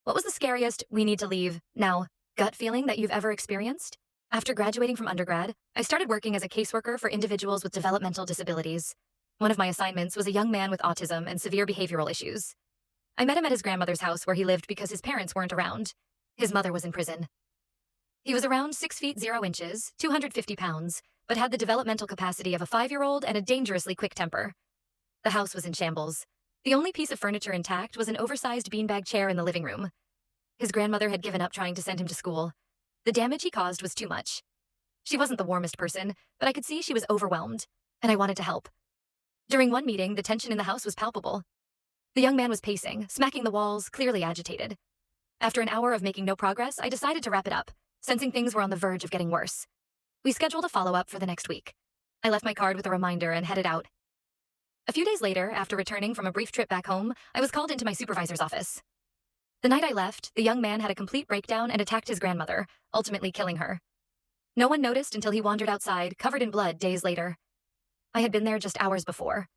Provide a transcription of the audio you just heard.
What was the scariest "we need to leave now" gut feeling that you've ever experienced? After graduating from undergrad, I started working as a caseworker for individuals with developmental disabilities. One of my assignments was a young man with autism and severe behavioral issues. I met him at his grandmother's house where he lived because his parents weren't around. His mother was in prison. He was around 6 feet 0 inches, 250 pounds, but had the developmental capacity of a 5-year-old and a dangerously quick temper. The house was in shambles. The only piece of furniture intact was an oversized beanbag chair in the living room. His grandmother had given up trying to send him to school. The damage he caused was too much. She wasn't the warmest person, but I could see she was overwhelmed, and I wanted to help. During one meeting, the tension in the house was palpable. The young man was pacing, smacking the walls, clearly agitated. After an hour of making no progress, I decided to wrap it up, sensing things were on the verge of getting worse. We scheduled a follow-up for the next week. I left my card with a reminder and headed out. A few days later, after returning from a brief trip back home, I was called into my supervisor's office. The night I left, the young man had a complete breakdown and attacked his grandmother, ultimately killing her. No one noticed until he wandered outside, covered in blood, days later. I had been there just hours before.